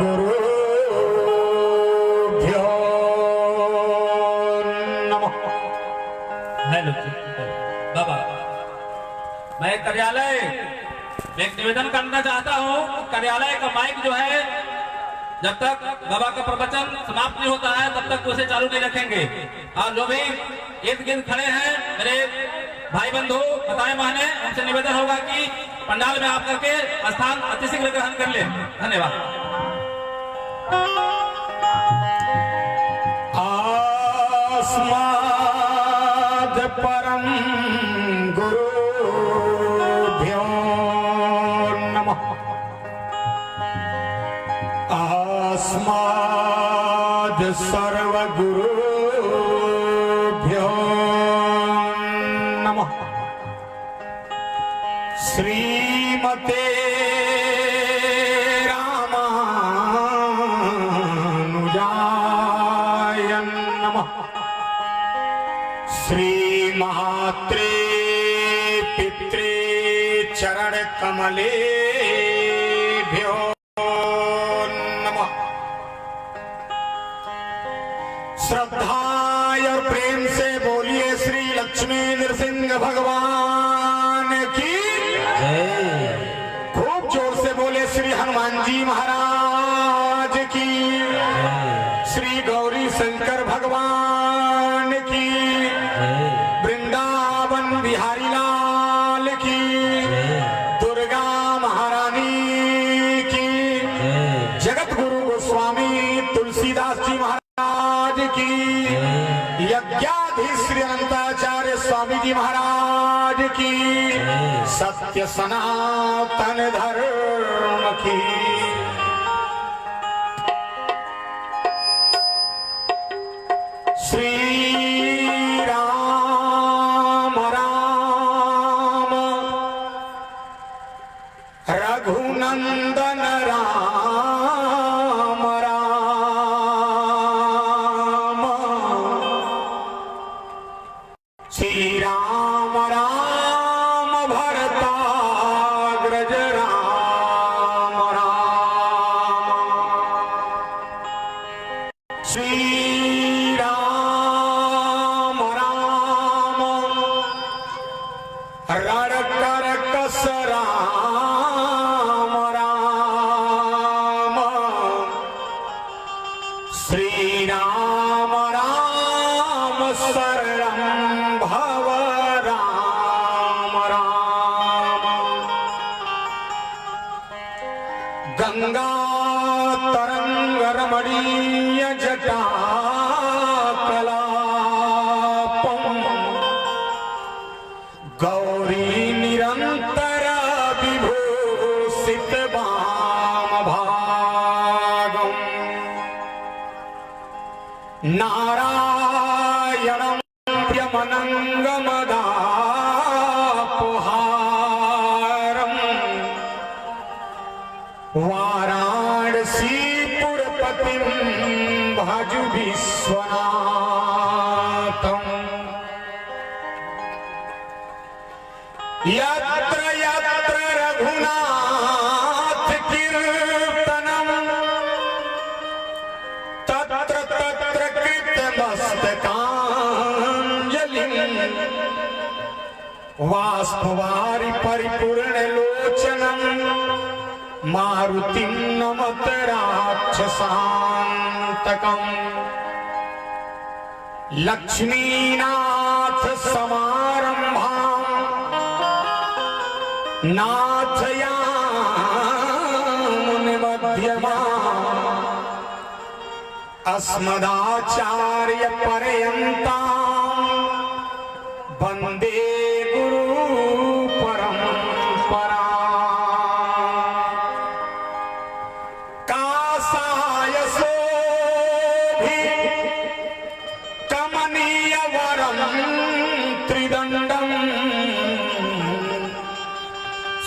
गुरुभ्यो नमः। हेलो बाबा, मैं कार्यालय में एक निवेदन करना चाहता हूँ। कार्यालय का माइक जो है जब तक बाबा का प्रवचन समाप्त नहीं होता है तब तक उसे चालू नहीं रखेंगे। और जो भी इर्द गिर्द खड़े हैं मेरे भाई बंधु बताए माने, उनसे निवेदन होगा कि पंडाल में आप करके स्थान अतिशीघ्र ग्रहण कर ले। धन्यवाद। अस्मद् परम गुरुभ्यो नमः। अस्मद् सर्वगुरुभ्यो नमः। श्रीमते रामानुजाय नमः। श्री महात्रे पित्रे चरण कमलेभ्यो नमः। श्रद्धा और प्रेम से बोलिए श्री लक्ष्मी नृसिंह भगवान की जय। खूब जोर से बोले श्री हनुमान जी महाराज की जय। श्री गौरी शंकर भगवान की जय। वृंदावन बिहारी लाल की जय। दुर्गा महारानी की जय। जगत गुरु गोस्वामी तुलसीदास जी महाराज की यज्ञाधीश श्री अनंताचार्य स्वामी जी महाराज की सत्य सनातन धर्म की। श्री राम राम रघुनंदन राम राम। श्री राम राम भरताग्रज राम राम। श्री राम राम रणकरकस राम राम। श्री राम राम शरणं भव राम राम। गंगा तरंग रमणीय जटा कलापम गौरी निरंतर विभूषित वाम भागम। नारायणं प्रियमनंगमदापहारं वाराणसीपुरपतिं भज विश्वनाथम्। यत्र यत्र रघुनाथ कीर्तनं तत्र तत्र कृतमस्तकाञ्जलिं। वाष्पवारि परिपूर्ण लोचनं मारुतिं नमत राक्षसान्तकम्। लक्ष्मीनाथ समारंभां नाथयामुनिमध्यमाम् अस्मदाचार्य पर्यन्तां वन्दे गुरु परम्परा। कासाय शोभितमनीय वरं त्रिदण्डम्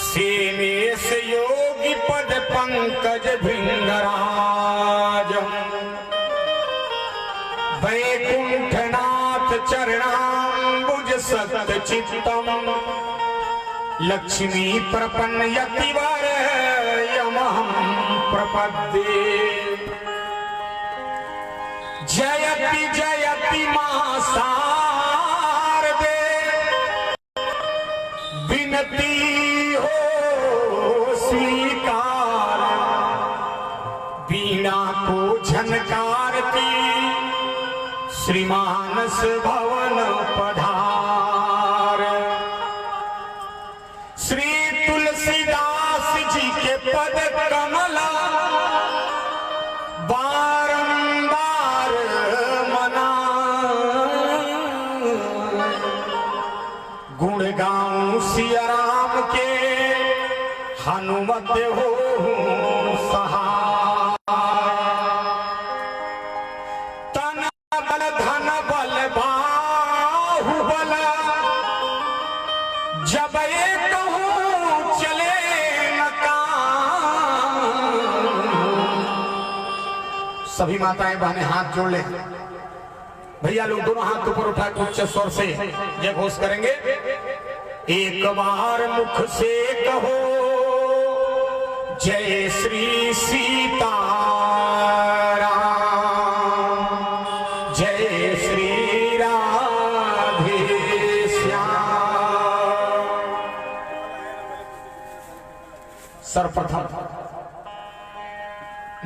सेनेश योगी पद पंकज भृंगराजम्। वैकुंठनाथ चरणाम्बुज सत चित्तम् लक्ष्मी प्रपन्न यतिवर यमहं प्रपद्ये जयति जयति मां शारदे विनती हो स्वीकार वीणा को झनकारती श्रीमानस भवन पधार। श्री तुलसीदास जी के पद कमला बारंबार मना गुण गाऊं सिया राम के हनुमत हो सहाय। तन बल धन बल बाहुबल जब एक चले न काम। सभी माताएं बहनें हाथ जोड़ ले। भैया लोग दोनों हाथ ऊपर उठा के उच्च स्वर से जय घोष करेंगे। एक बार मुख से कहो जय श्री सीताराम जय श्री राधे श्याम। सर्वप्रथम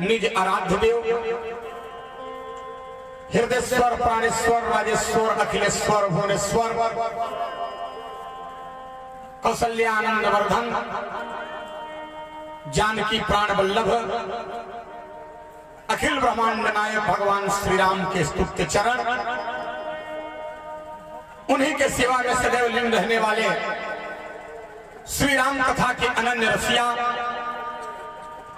निज आराध्य देव हृदयेश्वर प्राणेश्वर राजेश्वर अखिलेश्वर भुवनेश्वर कौशल्यानंद वर्धन जानकी प्राण वल्लभ अखिल ब्रह्मांड नायक भगवान श्री राम के स्तुत्य चरण उन्हीं के सेवा में सदैव लीन रहने वाले श्री राम कथा के अनन्य रसिया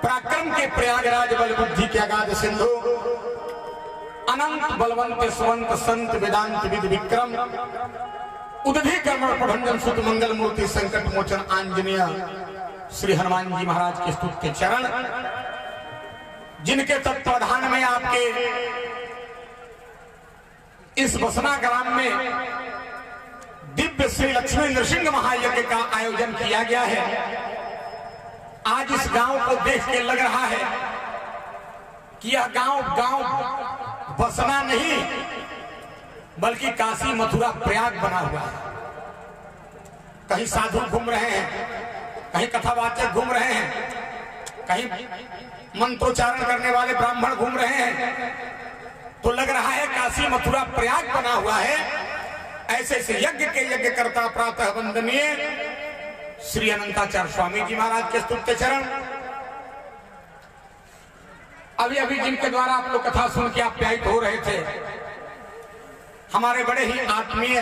पराक्रम के प्रयागराज बल बुद्धि के अगाध सिंधु अनंत बलवंत स्वंत संत वेदांत विद विक्रम उदधि कर्मण प्रभंजन सुत मंगल मूर्ति संकट मोचन आंजनेय श्री हनुमान जी महाराज के स्तुत्य चरण जिनके तत्वाधान में आपके इस बसना ग्राम में दिव्य श्री लक्ष्मी नृसिंह महायज्ञ का आयोजन किया गया है। आज इस गांव को देख के लग रहा है कि यह गांव बसना नहीं बल्कि काशी मथुरा प्रयाग बना हुआ है। कहीं साधु घूम रहे हैं, कहीं कथावाचक घूम रहे हैं, कहीं मंत्रोच्चारण करने वाले ब्राह्मण घूम रहे हैं। तो लग रहा है काशी मथुरा प्रयाग बना हुआ है। ऐसे ऐसे यज्ञ के यज्ञ करता प्रातः वंदनीय श्री अनंताचार्य स्वामी जी महाराज के स्तुत्य चरण अभी अभी जिनके द्वारा आप लोग कथा सुन के आप्यायित हो रहे थे, हमारे बड़े ही आत्मीय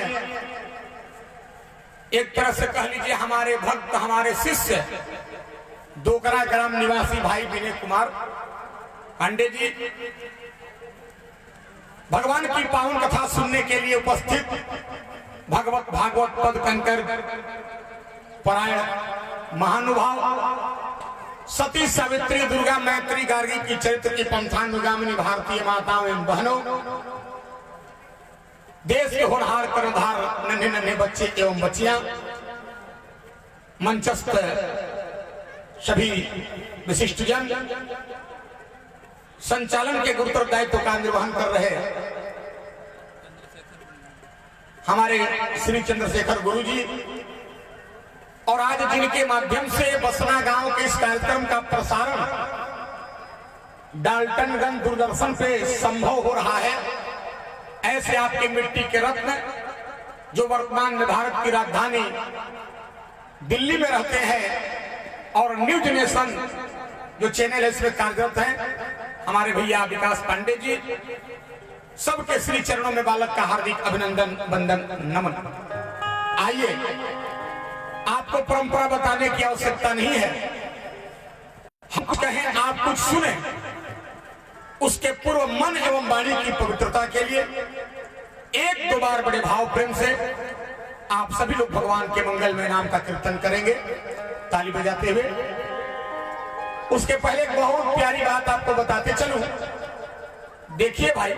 एक तरह से कह लीजिए हमारे भक्त हमारे शिष्य दोकरा ग्राम निवासी भाई विनय कुमार पांडे जी भगवान की पावन कथा सुनने के लिए उपस्थित भागवत पद कंकर परायण महानुभाव सती सावित्री दुर्गा मैत्री गार्गी की चरित्र की पंथानुगामिनी भारतीय माताओं एवं बहनों, देश के होनहार कर्णधार नन्हे नन्हे बच्चे एवं बच्चियां, मंचस्थ सभी विशिष्ट जन, संचालन के गुरुतर दायित्व का निर्वहन कर रहे हमारे श्री चंद्रशेखर गुरु जी और आज जिनके माध्यम से बसना गांव के इस कार्यक्रम का प्रसारण डाल्टनगंज दूरदर्शन पे संभव हो रहा है। ऐसे आपके मिट्टी के रत्न जो वर्तमान में भारत की राजधानी दिल्ली में रहते हैं और न्यूज नेशन जो चैनल है इसमें कार्यरत हैं, हमारे भैया विकास पांडे जी, सबके श्री चरणों में बालक का हार्दिक अभिनंदन वंदन नमन। आइए, आपको परंपरा बताने की आवश्यकता नहीं है, हम कहें आप कुछ सुने, उसके पूर्व मन एवं वाणी की पवित्रता के लिए एक दो बार बड़े भाव प्रेम से आप सभी लोग भगवान के मंगलमय नाम का कीर्तन करेंगे ताली बजाते हुए। उसके पहले एक बहुत प्यारी बात आपको बताते चलूं। देखिए भाई,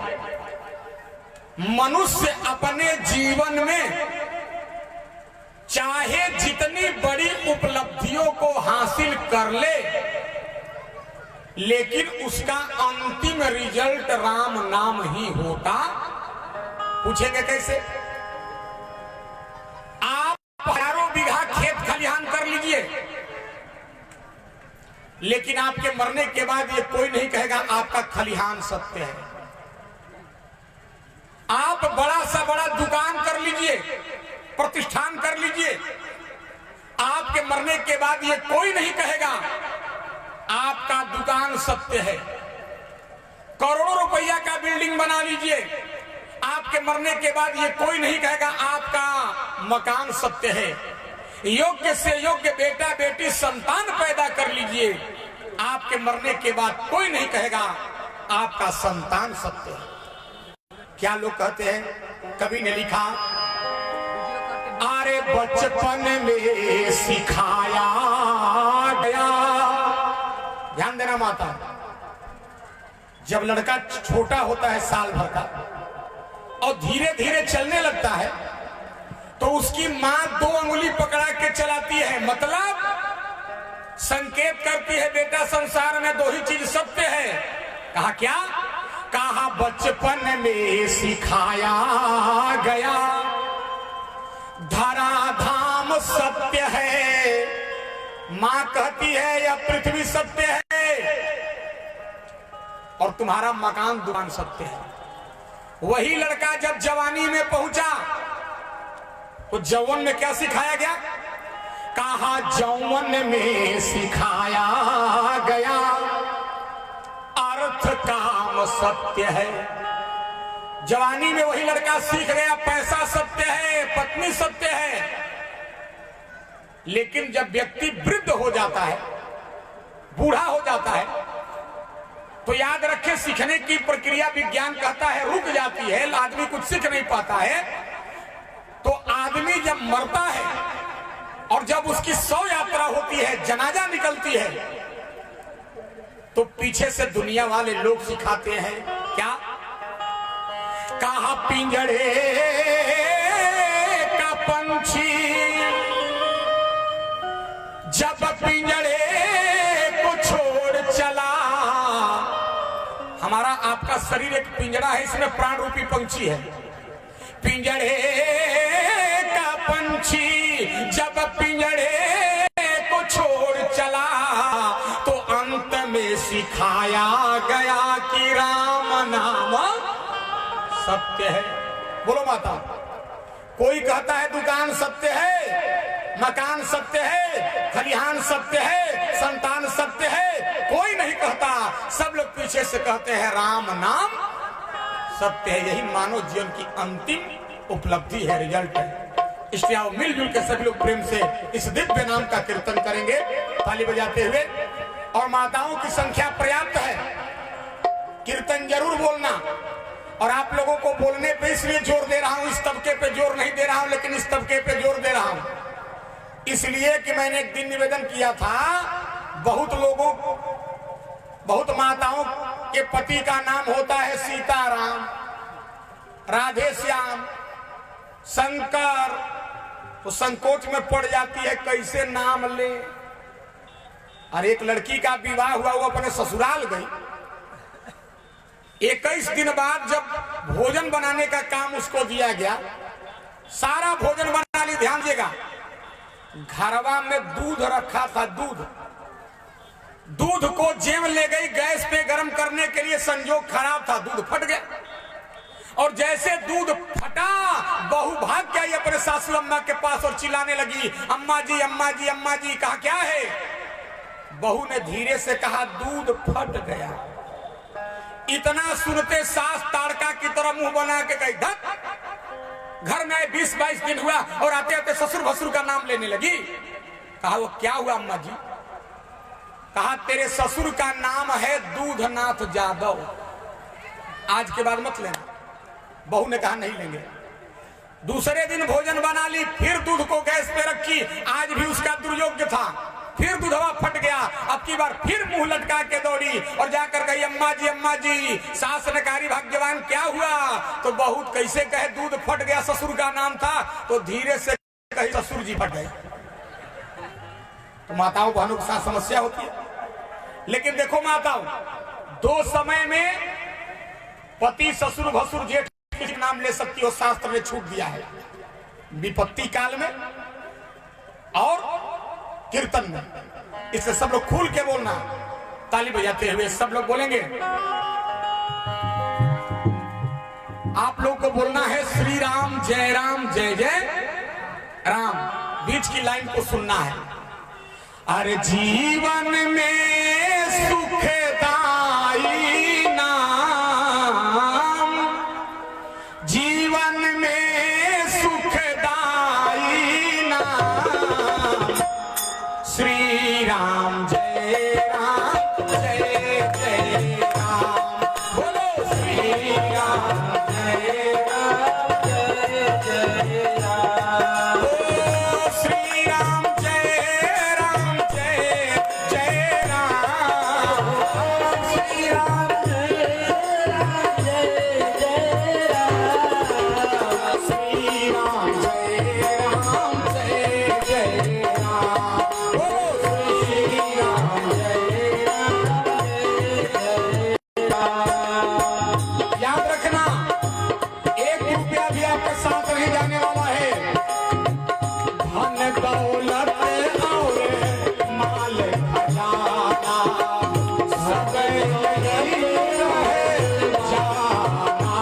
मनुष्य अपने जीवन में चाहे जितनी बड़ी उपलब्धियों को हासिल कर ले, लेकिन उसका अंतिम रिजल्ट राम नाम ही होता। पूछेंगे कैसे? आप हजारों बीघा खेत खलिहान कर लीजिए, लेकिन आपके मरने के बाद ये कोई नहीं कहेगा आपका खलिहान सत्य है। आप बड़ा सा बड़ा दुकान कर लीजिए, प्रतिष्ठान कर लीजिए, आपके मरने के बाद ये कोई नहीं कहेगा आपका दुकान सत्य है। करोड़ों रुपया का बिल्डिंग बना लीजिए, आपके मरने के बाद ये कोई नहीं कहेगा आपका मकान सत्य है। योग्य से योग्य बेटा बेटी संतान पैदा कर लीजिए, आपके मरने के बाद कोई नहीं कहेगा आपका संतान सत्य है। क्या लोग कहते हैं, कवि ने लिखा, अरे बचपन में सिखाया गया। ध्यान देना माता, जब लड़का छोटा होता है साल भर का और धीरे धीरे चलने लगता है, तो उसकी माँ 2 अंगुली पकड़ा के चलाती है, मतलब संकेत करती है बेटा संसार में 2 ही चीज सत्य है। कहा क्या? कहा बचपन में सिखाया गया, धरा धाम सत्य है। मां कहती है यह पृथ्वी सत्य है और तुम्हारा मकान दुकान सत्य है। वही लड़का जब जवानी में पहुंचा तो जौवन में क्या सिखाया गया? कहा जौवन में सिखाया गया, अर्थ काम सत्य है। जवानी में वही लड़का सीख गया पैसा सत्य है, पत्नी सत्य है। लेकिन जब व्यक्ति वृद्ध हो जाता है, बूढ़ा हो जाता है, तो याद रखे सीखने की प्रक्रिया विज्ञान कहता है रुक जाती है, आदमी कुछ सीख नहीं पाता है। तो आदमी जब मरता है और जब उसकी 100 यात्रा होती है, जनाजा निकलती है, तो पीछे से दुनिया वाले लोग सिखाते हैं क्या? कहा पिंजड़े का पंछी जब पिंजड़े को छोड़ चला। हमारा आपका शरीर एक पिंजड़ा है, इसमें प्राण रूपी पंछी है। पिंजड़े का पंछी जब पिंजड़े को छोड़ चला, तो अंत में सिखाया गया कि राम नाम सत्य है। बोलो माता। कोई कहता है दुकान सत्य है, मकान सत्य है, खलिहान सत्य है, संतान सत्य है, कोई नहीं कहता। सब लोग पीछे से कहते हैं राम नाम सत्य है। यही मानव जीवन की अंतिम उपलब्धि है, रिजल्ट है। इसलिए आओ मिलजुल के सभी लोग प्रेम से इस दिव्य नाम का कीर्तन करेंगे ताली बजाते हुए। और माताओं की संख्या पर्याप्त है, कीर्तन जरूर बोलना। और आप लोगों को बोलने पे इसलिए जोर दे रहा हूं, इस तबके पे जोर नहीं दे रहा हूं, लेकिन इस तबके पे जोर दे रहा हूं इसलिए कि मैंने एक दिन निवेदन किया था, बहुत लोगों, बहुत माताओं के पति का नाम होता है सीताराम, राधे श्याम, शंकर, तो संकोच में पड़ जाती है कैसे नाम ले। और एक लड़की का विवाह हुआ, वो अपने ससुराल गई। 21 दिन बाद जब भोजन बनाने का काम उसको दिया गया, सारा भोजन बना ली। ध्यान दीजिएगा, घरवा में दूध रखा था, दूध को जेब ले गई गैस पे गर्म करने के लिए, संजोग खराब था, दूध फट गया। और जैसे दूध फटा, बहू भाग गई अपने सासू अम्मा के पास और चिल्लाने लगी, अम्मा जी अम्मा जी अम्मा जी। कहा क्या है? बहू ने धीरे से कहा दूध फट गया। इतना सुनते सास ताड़का की तरह मुंह बना के गई, धक। घर में 20-22 दिन हुआ और आते आते ससुर भसुर का नाम लेने लगी। कहा वो क्या हुआ अम्मा जी? कहा तेरे ससुर का नाम है दूधनाथ जादव, आज के बाद मत लेना। बहू ने कहा नहीं लेंगे। दूसरे दिन भोजन बना ली, फिर दूध को गैस पे रखी, आज भी उसका दुर्योग्य था, फिर दूधवा फट गया। अब की बार फिर मुंह लटका के दौड़ी और जाकर कही अम्मा जी। सास ने कहा भाग्यवान क्या हुआ? तो बहुत कैसे कहे दूध फट गया, ससुर का नाम था। तो धीरे से कहीं ससुर जी फट गए तो माताओं बहनों के साथ समस्या होती है। लेकिन देखो माताओं, दो समय में पति ससुर भसुर जेठ के नाम ले सकती हो, शास्त्र ने छूट दिया है। विपत्ति काल में और कीर्तन में, इससे सब लोग खुल के बोलना। ताली बजाते हुए सब लोग बोलेंगे। आप लोग को बोलना है श्री राम जय जय राम। बीच की लाइन को सुनना है। अरे जीवन में सुखदाई नाम, जीवन में सुखदाई नाम, श्री राम जय जय राम। बोलो श्री राम जय जय राम। श्री राम जय जय राम। श्री राम जय जय राम। श्री राम जय जय राम। बोलो श्री राम जय राम। याद रखना, 1 रुपया भी आपके साथ नहीं जाने वाला है। धन दौलत और माल खजाना सब यही रहे जाना।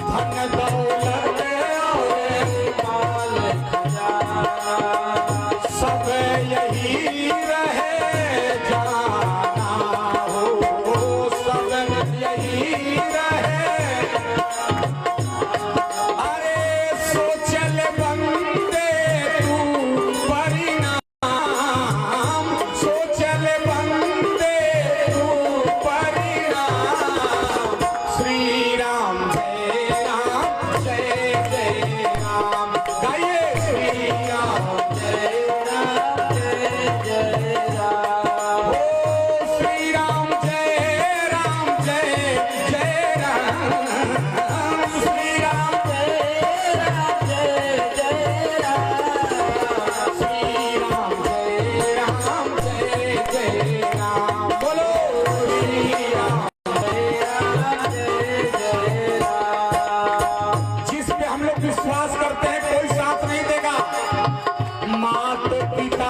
धन दौलत और माल खजाना सब यही रहे जाना हो, सब यही रहे। अरे सोचल बंदे तू परिणाम, सोचल बंदे तू परिणाम। श्री राम जय राम। गाइए श्री राम जय राम। हो श्री राम जय राम। श्री राम जय राम। श्री राम जय राम। बोलो श्री राम जय राम। जिस पे हम लोग विश्वास करते हैं कोई साथ नहीं देगा। मात पिता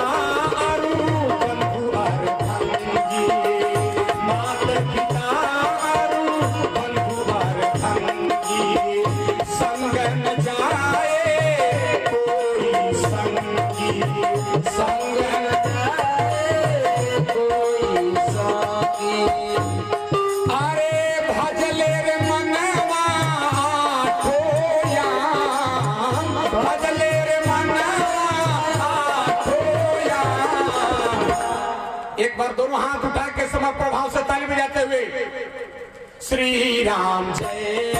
अरु बंधु अर्धंगी, मात पिता अरु बंधु अर्धंगी, संग न जाए कोई संगी, संग न जाए कोई संगी। अरे भजले रे मनवा आठो याम, भजले रे मनवा आठो याम। एक बार दोनों हाथ उठा के सम प्रभाव से ताली बजाते हुए श्री राम जय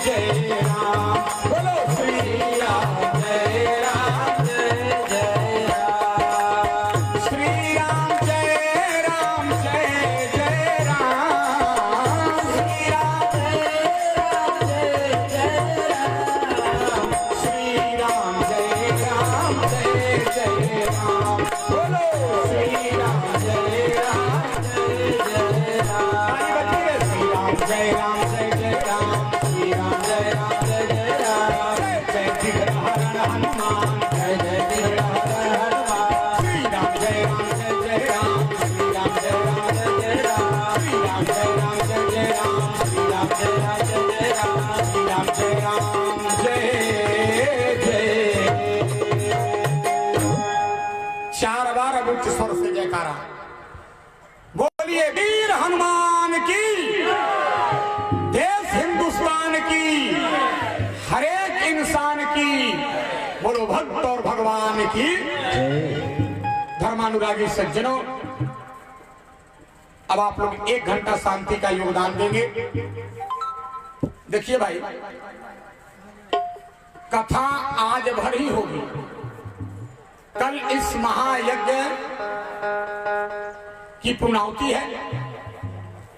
जय राम। बोलो श्री राम जय जय राम। श्री राम जय जय राम। श्री राम जय राम। श्री राम जय राम। बोलो श्री राम जय राम। ताली बजाइए। श्री राम जय राम। श्री राम जय राम। जय गिरहरण हनुमान। जय गिरहरण हनुमान। श्री राम जय राम। श्री राम जय राम। श्री राम जय राम। श्री राम जय राम। श्री राम जय राम। जय जय। 4 बार अब उच्च स्वर से जयकारा बोलिए। वीर हनुमान की, देश हिंदुस्तान की, हर एक इंसान की। बोलो भक्त और भगवान की। धर्मानुरागी सज्जनों, अब आप लोग 1 घंटा शांति का योगदान देंगे। देखिए भाई, कथा आज भर ही होगी। कल इस महायज्ञ की पूर्णाहुति है,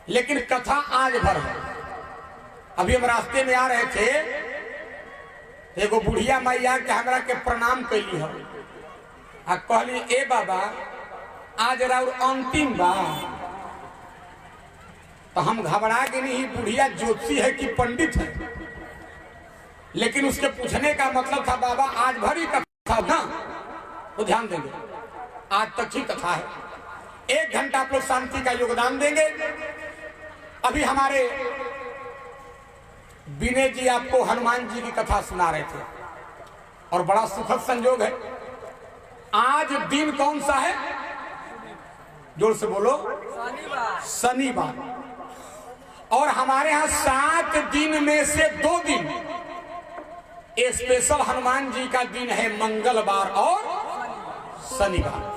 लेकिन कथा आज भर है। अभी हम रास्ते में आ रहे थे एगो बुढ़िया मैया के हमरा के प्रणाम कैली हो आ कहली ए बाबा आज राउर अंतिम बा। तो हम घबरा गए, नहीं बुढ़िया ज्योतिषी है कि पंडित है, लेकिन उसके पूछने का मतलब था बाबा आज भरी कथा ना, तो ध्यान देंगे आज तक ही कथा है। 1 घंटा आप लोग शांति का योगदान देंगे। अभी हमारे विनय जी आपको हनुमान जी की कथा सुना रहे थे और बड़ा सुखद संयोग है, आज दिन कौन सा है? जोर से बोलो। शनिवार। और हमारे यहाँ 7 दिन में से 2 दिन स्पेशल हनुमान जी का दिन है, मंगलवार और शनिवार।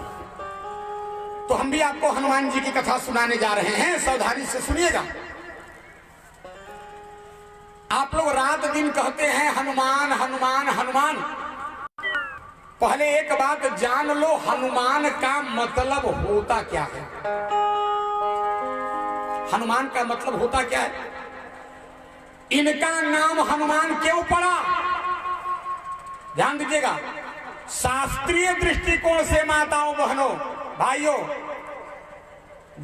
तो हम भी आपको हनुमान जी की कथा सुनाने जा रहे हैं, सावधानी से सुनिएगा। आप लोग रात दिन कहते हैं हनुमान हनुमान हनुमान। पहले एक बात जान लो, हनुमान का मतलब होता क्या है? हनुमान का मतलब होता क्या है? इनका नाम हनुमान क्यों पड़ा? ध्यान दीजिएगा। शास्त्रीय दृष्टिकोण से माताओं बहनों भाइयों,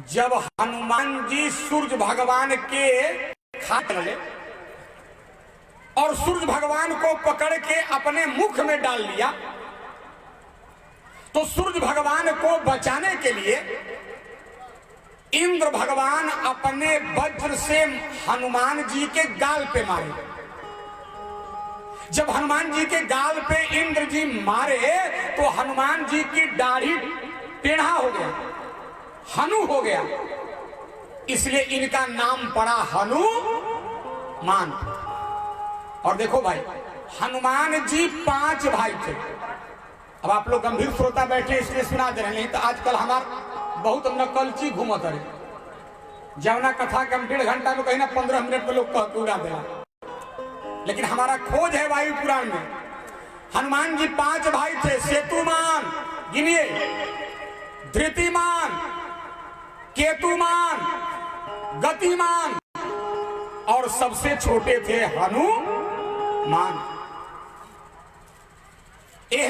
जब हनुमान जी सूर्य भगवान के हाथ लगे और सूर्य भगवान को पकड़ के अपने मुख में डाल लिया, तो सूर्य भगवान को बचाने के लिए इंद्र भगवान अपने वज्र से हनुमान जी के गाल पे मारे। जब हनुमान जी के गाल पे इंद्र जी मारे तो हनुमान जी की दाढ़ी टेढ़ा हो गया, हनु हो गया, इसलिए इनका नाम पड़ा हनुमान। और देखो भाई, हनुमान जी 5 भाई थे। अब आप लोग गंभीर श्रोता बैठे इसलिए सुना दे रहे, नहीं तो आजकल हमारा बहुत नकलची घूमत है। जवना कथा के हम 1.5 घंटा में कहीं ना 15 मिनट में लोग कह उड़ा देना, लेकिन हमारा खोज है वायु पुराण में। हनुमान जी 5 भाई थे, सेतुमान, गिनिए, धृतिमान, केतुमान, गतिमान और सबसे छोटे थे हनुमान।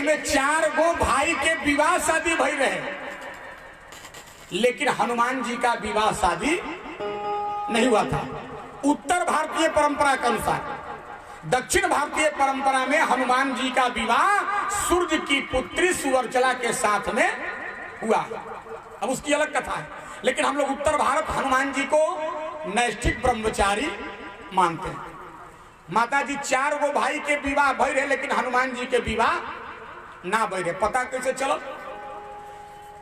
में 4 गो भाई के विवाह शादी भई रहे, लेकिन हनुमान जी का विवाह शादी नहीं हुआ था। उत्तर भारतीय परंपरा के अनुसार, दक्षिण भारतीय परंपरा में हनुमान जी का विवाह सूर्य की पुत्री सुवर्चला के साथ में हुआ। अब उसकी अलग कथा है, लेकिन हम लोग उत्तर भारत हनुमान जी को नैष्ठिक ब्रह्मचारी मानते हैं। माता जी 4 गो भाई के विवाह भई रहे, लेकिन हनुमान जी के विवाह ना भई रहे। पता कैसे चलो?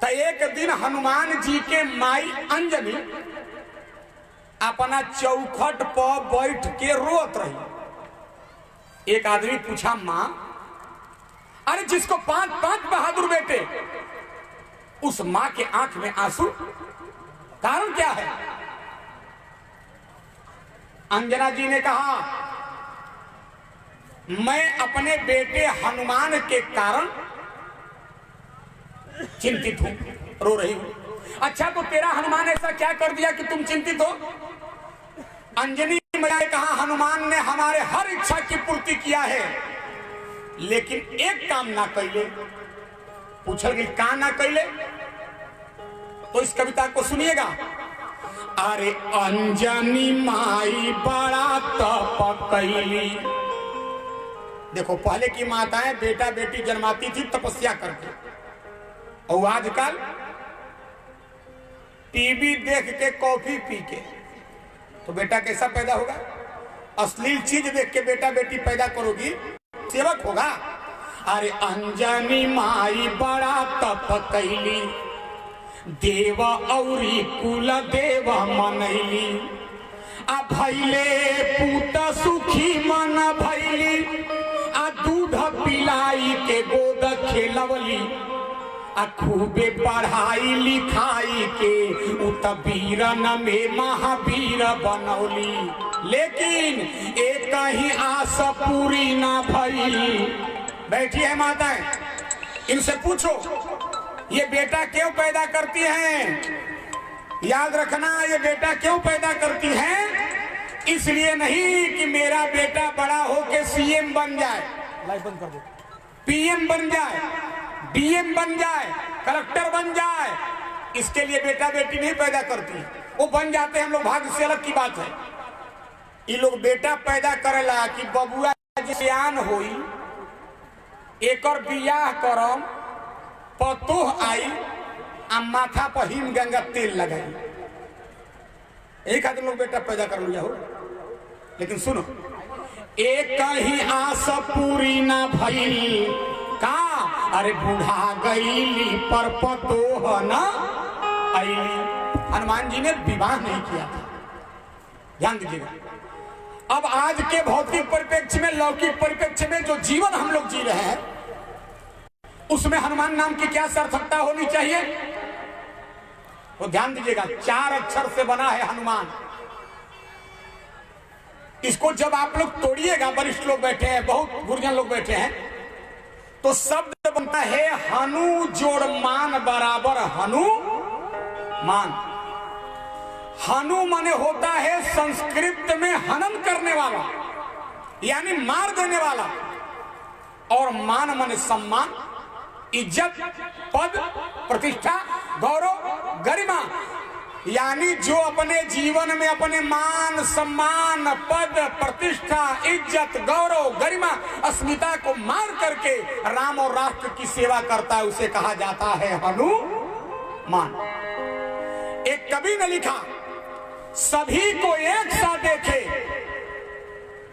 तो एक दिन हनुमान जी के माई अंजनी अपना चौखट पर बैठ के रोत रही। एक आदमी पूछा, मां, अरे जिसको 5 बहादुर बेटे, उस मां के आंख में आंसू, कारण क्या है? अंजना जी ने कहा, मैं अपने बेटे हनुमान के कारण चिंतित हूं, रो रही हूं। अच्छा, तो तेरा हनुमान ऐसा क्या कर दिया कि तुम चिंतित हो? अंजनी मैया ने कहा, हनुमान ने हमारे हर इच्छा की पूर्ति किया है, लेकिन एक काम ना कैले। पूछल गई, का ना कैले? तो इस कविता को सुनिएगा। अरे अंजनी माई बड़ा तप कैली। देखो, पहले की माताएं बेटा बेटी जन्माती थी तपस्या करके, और आजकल टीवी देख के कॉफी पी के, तो बेटा कैसा पैदा होगा? अश्लील चीज देख के बेटा बेटी पैदा करोगी, सेवक होगा। अरे अंजनी माई बड़ा तप कैली, देव औरी कुल देव मनैली। आ भैले पूत सुखी मन भैली, आ दूध पिलाई के गोद खेलवली। आ खूबे पढ़ाई लिखाई के उतबीरन में महावीर बनौली। लेकिन एक ही आस पूरी ना भई। बैठी है माताएं, इनसे पूछो, ये बेटा क्यों पैदा करती हैं? याद रखना, ये बेटा क्यों पैदा करती हैं? इसलिए नहीं कि मेरा बेटा बड़ा होके सीएम बन जाए, लाइट बंद कर दो। पीएम बन जाए, डीएम बन जाए, कलेक्टर बन जाए, इसके लिए बेटा बेटी नहीं पैदा करती, वो बन जाते हैं हम लोग, भाग्य से अलग की बात है। ये लोग बेटा पैदा करेला कि बबुआ ज्ञान होई, एकर बियाह करम, पतोह आई, आ माथा पर हिम गंगा तेल लगाई, एक आदमी लोग बेटा पैदा कर लिया हो। लेकिन सुनो, एक ही आस पूरी ना भइल का, अरे बूढ़ा गईली पर पतोह ना आईली। हनुमान जी ने विवाह नहीं किया था, ध्यान दीजिएगा। अब आज के भौतिक परिप्रेक्ष्य में, लौकिक परिप्रेक्ष्य में जो जीवन हम लोग जी रहे हैं, उसमें हनुमान नाम की क्या सार्थकता होनी चाहिए? तो ध्यान दीजिएगा, 4 अक्षर से बना है हनुमान। इसको जब आप लोग तोड़िएगा, वरिष्ठ लोग बैठे हैं, बहुत गुरुजन लोग बैठे हैं, तो शब्द बनता है हनु जोड़ मान बराबर हनुमान। हनु माने होता है संस्कृत में हनन करने वाला, यानी मार देने वाला, और मान माने सम्मान, इज्जत, पद, प्रतिष्ठा, गौरव, गरिमा, यानी जो अपने जीवन में अपने मान, सम्मान, पद, प्रतिष्ठा, इज्जत, गौरव, गरिमा, अस्मिता को मार करके राम और राष्ट्र की सेवा करता है, उसे कहा जाता है हनुमान। एक कवि ने लिखा, सभी को एक सा देखे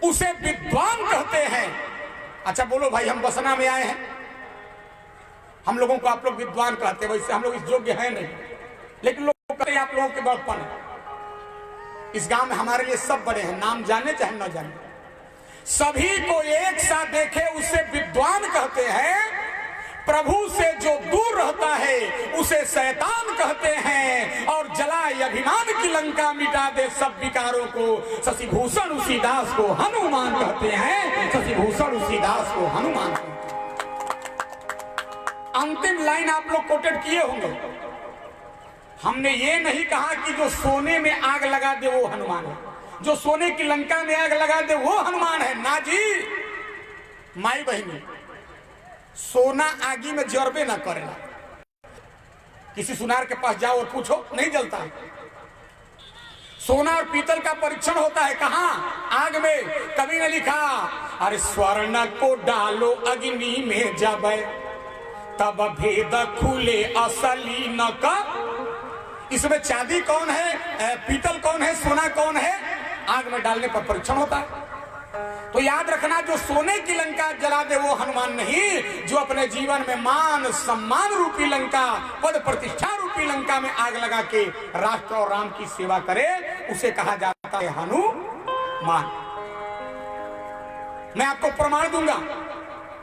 उसे विद्वान कहते हैं। अच्छा बोलो भाई, हम बसना में आए हैं, हम लोगों को आप लोग विद्वान कहते हैं, वैसे हम लोग इस योग्य हैं नहीं, लेकिन लोग कहते हैं आप लोगों के बड़पन है। इस गांव में हमारे लिए सब बड़े हैं, नाम जाने चाहे न जाने। सभी को एक साथ देखे उसे विद्वान कहते हैं। प्रभु से जो दूर रहता है उसे शैतान कहते हैं, और जलाए अभिमान की लंका मिटा दे सब विकारों को, शशिभूषण उसी दास को हनुमान कहते हैं। शशिभूषण उसी दास को हनुमान कहते हैं। अंतिम लाइन आप लोग कोटेड किए होंगे, हमने ये नहीं कहा कि जो सोने में आग लगा दे वो हनुमान है, जो सोने की लंका में आग लगा दे वो हनुमान है ना जी। माई बहनी, सोना आगी में जरबे ना करेला। किसी सुनार के पास जाओ और पूछो, नहीं जलता है। सोना और पीतल का परीक्षण होता है कहां? आग में। कवि ने लिखा, अरे स्वर्ण को डालो अग्नि में जब तब भेद खुले असली न का। इसमें चांदी कौन है, पीतल कौन है, सोना कौन है, आग में डालने पर परीक्षण होता है। तो याद रखना, जो सोने की लंका जला दे वो हनुमान नहीं, जो अपने जीवन में मान सम्मान रूपी लंका, पद प्रतिष्ठा रूपी लंका में आग लगा के राष्ट्र और राम की सेवा करे, उसे कहा जाता है हनुमान। मैं आपको प्रमाण दूंगा।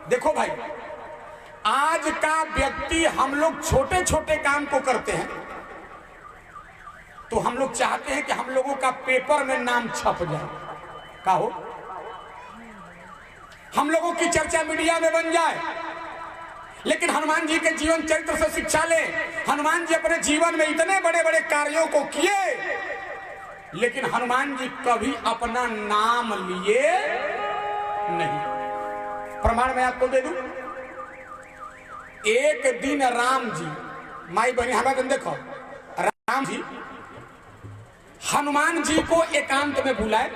देखो भाई, आज का व्यक्ति, हम लोग छोटे छोटे काम को करते हैं तो हम लोग चाहते हैं कि हम लोगों का पेपर में नाम छप जाए, का हो, हम लोगों की चर्चा मीडिया में बन जाए। लेकिन हनुमान जी के जीवन चरित्र से शिक्षा ले। हनुमान जी अपने जीवन में इतने बड़े बड़े कार्यों को किए, लेकिन हनुमान जी कभी अपना नाम लिए नहीं। प्रमाण मैं आपको दे दूं। एक दिन राम जी, माई बहनी हमारे देखो, राम जी हनुमान जी को एकांत में बुलाए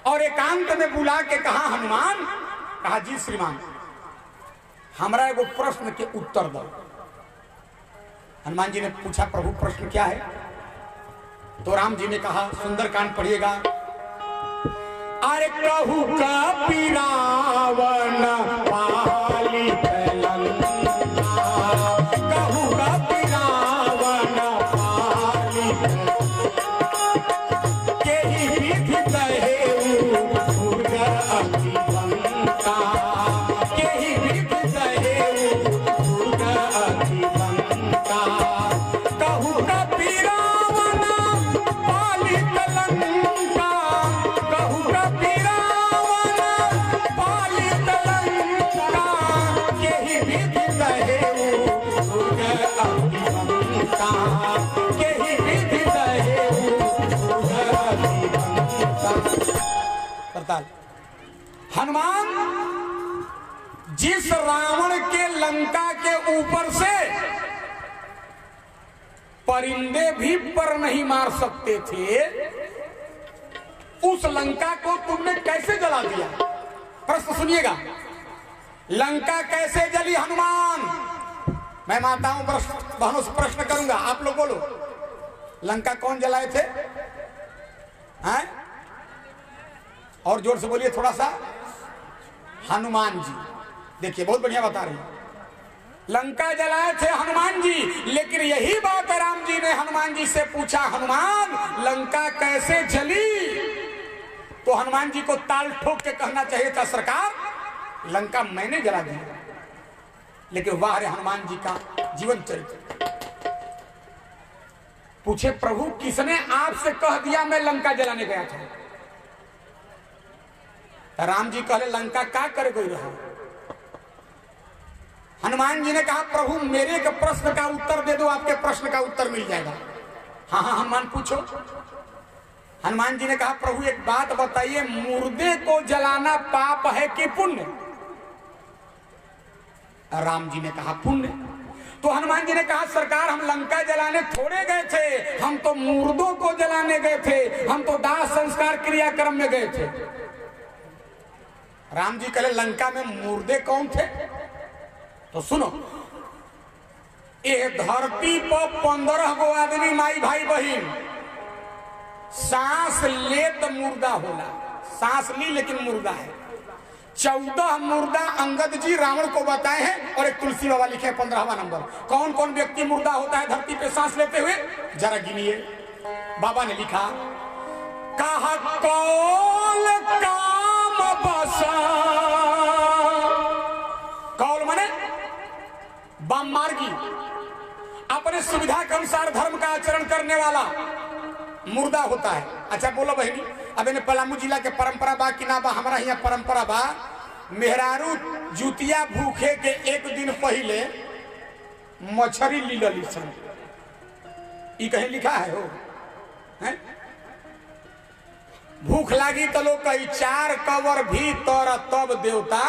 और एकांत में बुला के कहा, हनुमान, कहा जी श्रीमान, हमारा एगो प्रश्न के उत्तर दो। हनुमान जी ने पूछा, प्रभु प्रश्न क्या है? तो राम जी ने कहा, सुंदरकांड पढ़िएगा। अरे कहू का पिरावन पाली हनुमान जिस रावण के लंका के ऊपर से परिंदे भी पर नहीं मार सकते थे, उस लंका को तुमने कैसे जला दिया? प्रश्न सुनिएगा, लंका कैसे जली हनुमान? मैं माताओं बहनों से प्रश्न करूंगा, आप लोग बोलो, लंका कौन जलाए थे? हैं? और जोर से बोलिए थोड़ा सा। हनुमान जी। देखिए बहुत बढ़िया बता रही है, लंका जलाए थे हनुमान जी। लेकिन यही बात राम जी ने हनुमान जी से पूछा, हनुमान लंका कैसे जली? तो हनुमान जी को ताल ठोक के कहना चाहिए था, सरकार लंका मैंने जला दी। लेकिन वाह रे हनुमान जी का जीवन चरित्र। पूछे प्रभु किसने आपसे कह दिया मैं लंका जलाने गया था? राम जी कहले लंका का करे कोई रहा? हनुमान जी ने कहा प्रभु मेरे के प्रश्न का उत्तर दे दो, आपके प्रश्न का उत्तर मिल जाएगा। हाँ हाँ हनुमान पूछो। हनुमान जी ने कहा प्रभु एक बात बताइए, मुर्दे को जलाना पाप है कि पुण्य? राम जी ने कहा पुण्य। तो हनुमान जी ने कहा सरकार हम लंका जलाने थोड़े गए थे, हम तो मुर्दों को जलाने गए थे, हम तो दाह संस्कार क्रियाक्रम में गए थे। राम जी कहे लंका में मुर्दे कौन थे? तो सुनो, ये धरती पर 15 गो आदमी माई भाई बहन सांस ले तो मुर्दा होला, सांस ली लेकिन मुर्दा है। 14 मुर्दा अंगद जी रावण को बताए हैं और एक तुलसी बाबा लिखे 15वां नंबर। कौन कौन व्यक्ति मुर्दा होता है धरती पे सांस लेते हुए? जरा गिनिए। बाबा ने लिखा, कहा कौल काम बसा। कौल माने बम मार्गी, अपने सुविधा के अनुसार धर्म का आचरण करने वाला मुर्दा होता है। अच्छा बोलो बहनी, अब इन्हें पलामू जिला के परंपरा बा कि ना बा? हमारा यहाँ परंपरा बा, मेहरारू जुतिया भूखे के एक दिन पहले मछरी लीलली सन। ई कहीं लिखा है हो है? भूख लागी तो लोग कही 4 कवर भी तोरा तब देवता।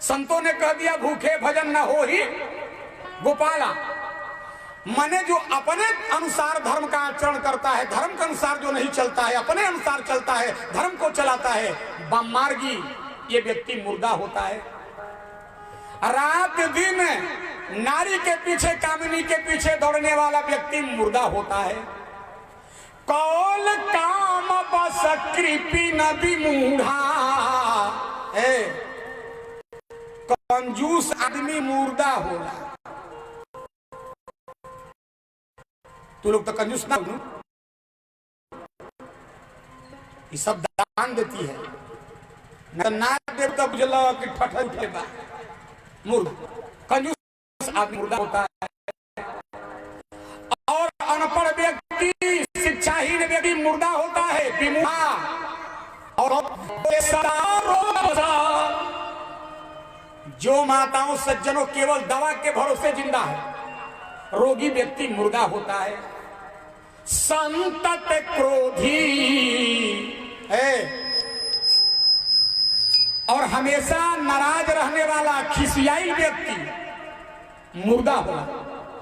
संतों ने कह दिया भूखे भजन न हो ही गोपाला। माने जो अपने अनुसार धर्म का आचरण करता है, धर्म के अनुसार जो नहीं चलता है, अपने अनुसार चलता है, धर्म को चलाता है, बममार्गी, ये व्यक्ति मुर्दा होता है। रात दिन नारी के पीछे, कामिनी के पीछे दौड़ने वाला व्यक्ति मुर्दा होता है। कौल काम बस कृपी नबी मूढ़ा, कंजूस आदमी मुर्दा होला। तू लोग तो कंजूस ना हो, ये सब दान देती है ना दे तो बुझलो कि ठठर उठे बा। मुर्दा कंजूस आदमी मुर्दा होता है। और अनपढ़ व्यक्ति, शिक्षाहीन व्यक्ति मुर्दा होता है, विमुहा। और जो माताओं सज्जनों केवल दवा के भरोसे जिंदा है, रोगी व्यक्ति मुर्दा होता है। संतत क्रोधी है और हमेशा नाराज रहने वाला खिसियाई व्यक्ति मुर्दा होला।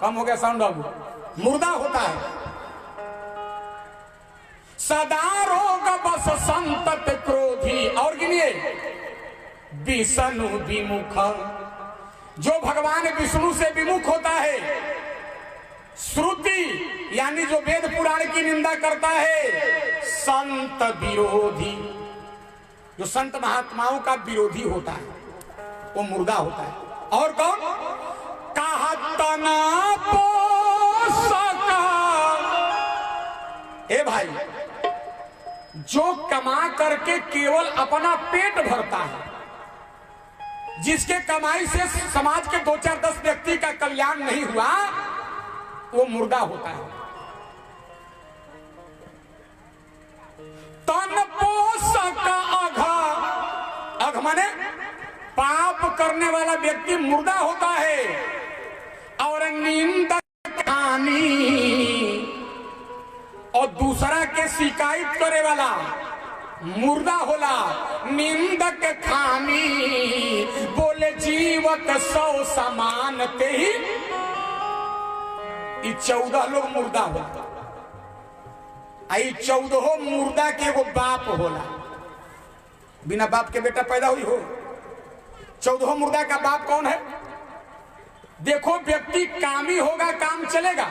कम हो गया साउंड बाबू? मुर्दा होता है। सदा रोग बस संतत क्रोधी। और गिनिए, विष्णु विमुख, जो भगवान विष्णु से विमुख होता है, श्रुति यानी जो वेद पुराण की निंदा करता है, संत विरोधी, जो संत महात्माओं का विरोधी होता है, वो मुर्दा होता है। और कौन? कहा तना पोषक। ए भाई, जो कमा करके केवल अपना पेट भरता है, जिसके कमाई से समाज के 2-4-10 व्यक्ति का कल्याण नहीं हुआ, वो मुर्दा होता है। तन पोषक अघ, अघ माने पाप करने वाला व्यक्ति मुर्दा होता है। और निंदक हानि, और दूसरा के शिकायत करे वाला, मुर्दा होला निंदक खानी, बोले जीवत 100 समान ते ही। 14 लोग मुर्दा होला, आई 14 मुर्दा के एगो बाप होला। बिना बाप के बेटा पैदा हुई हो। 14 मुर्दा का बाप कौन है? देखो, व्यक्ति कामी होगा काम चलेगा,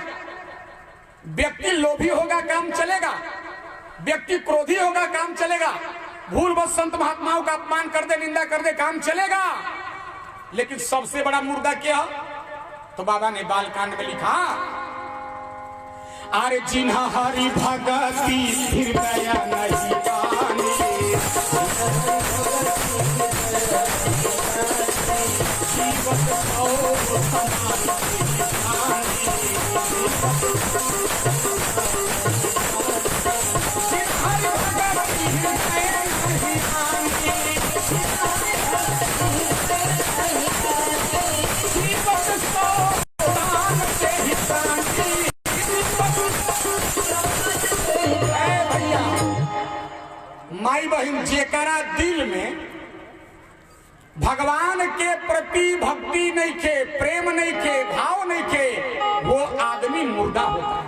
व्यक्ति लोभी होगा काम चलेगा, व्यक्ति क्रोधी होगा काम चलेगा, भूल बस संत महात्माओं का अपमान कर दे, निंदा कर दे, काम चलेगा। लेकिन सबसे बड़ा मुर्दा क्या? तो बाबा ने बालकांड में लिखा, अरे जिन्हा हरि भगति फिर दया नहीं पानी, जीवत 100 समान माई बहन जेकरा दिल में भगवान के प्रति भक्ति नहीं खे, प्रेम नहीं खे, भाव नहीं खे, वो आदमी मुर्दा होता है।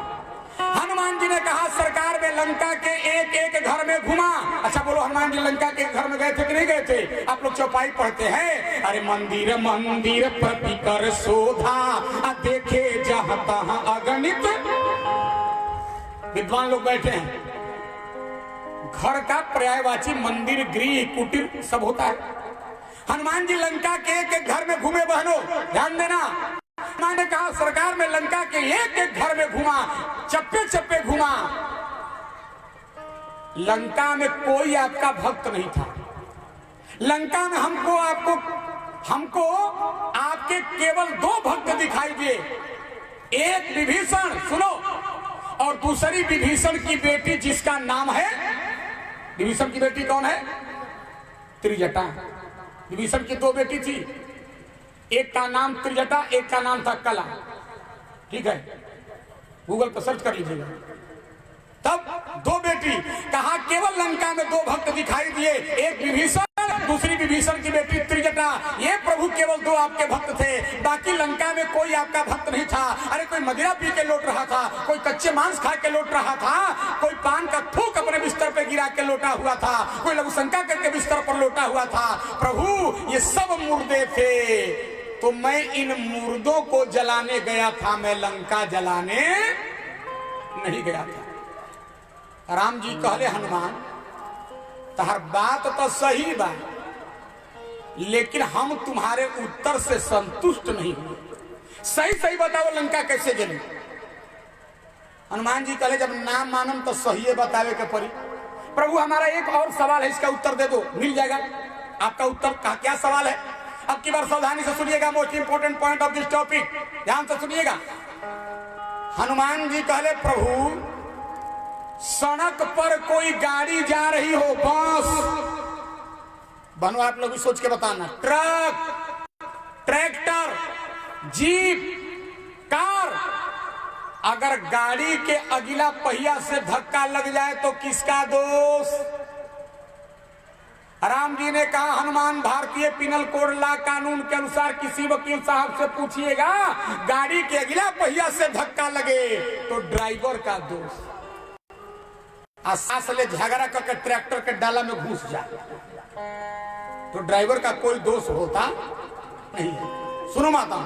हनुमान जी ने कहा सरकार में लंका के एक एक घर में घुमा। अच्छा बोलो, हनुमान जी लंका के घर में गए थे कि नहीं गए थे? आप लोग चौपाई पढ़ते हैं, अरे मंदिर मंदिर प्रति कर शोधा, देखे जहाँ तहाँ अगणित। विद्वान लोग बैठे हैं, घर का पर्यायवाची मंदिर, गृह, कुटीर सब होता है। हनुमान जी लंका के एक एक घर में घूमे। बहनों ध्यान देना, हनुमान ने कहा सरकार में लंका के एक एक घर में घुमा, चप्पे चप्पे घुमा। लंका में कोई आपका भक्त नहीं था। लंका में हमको आपके केवल 2 भक्त दिखाई दिए, एक विभीषण, सुनो, और दूसरी विभीषण की बेटी जिसका नाम है, विभीषण की बेटी कौन है? त्रिजटा। विभीषण की 2 बेटी थी, एक का नाम त्रिजटा, एक का नाम था कला। ठीक है, गूगल पर सर्च कर लीजिएगा। तब 2 बेटी, कहा केवल लंका में 2 भक्त दिखाई दिए, एक विभीषण, दूसरी विभीषण की बेटी त्रिजटा। ये प्रभु केवल 2 आपके भक्त थे, बाकी लंका में कोई आपका भक्त नहीं था। अरे कोई मदिरा पी के लौट रहा था, कोई कच्चे मांस खा के लौट रहा था, कोई पान का थूक अपने बिस्तर पे गिरा के लौटा हुआ था, कोई लघुशंका करके बिस्तर पर लौटा हुआ था। प्रभु ये सब मुर्दे थे, तो मैं इन मुर्दों को जलाने गया था, मैं लंका जलाने नहीं गया था। राम जी कहले हनुमान तहर बात तो सही बा, लेकिन हम तुम्हारे उत्तर से संतुष्ट नहीं हुए। सही सही बताओ लंका कैसे जली? हनुमान जी कहले जब नाम मानम तो सही बतावे के पड़ी। प्रभु हमारा एक और सवाल है, इसका उत्तर दे दो, मिल जाएगा। आपका उत्तर का क्या सवाल है? अब की बार सावधानी से सुनिएगा, most important point of this topic, ध्यान से सुनिएगा। हनुमान जी कहले प्रभु सड़क पर कोई गाड़ी जा रही हो, बस, बनो आप लोग भी सोच के बताना, ट्रक, ट्रैक्टर, जीप, कार, अगर गाड़ी के अगला पहिया से धक्का लग जाए तो किसका दोष? राम जी ने कहा हनुमान भारतीय पिनल कोड ला कानून के अनुसार किसी वकील साहब से पूछिएगा, गाड़ी के अगला पहिया से धक्का लगे तो ड्राइवर का दोष। सास ले झगड़ा करके ट्रैक्टर के डाला में घुस जाए तो ड्राइवर का कोई दोष होता नहीं। सुनो माता,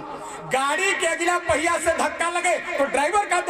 गाड़ी के अगला पहिया से धक्का लगे तो ड्राइवर का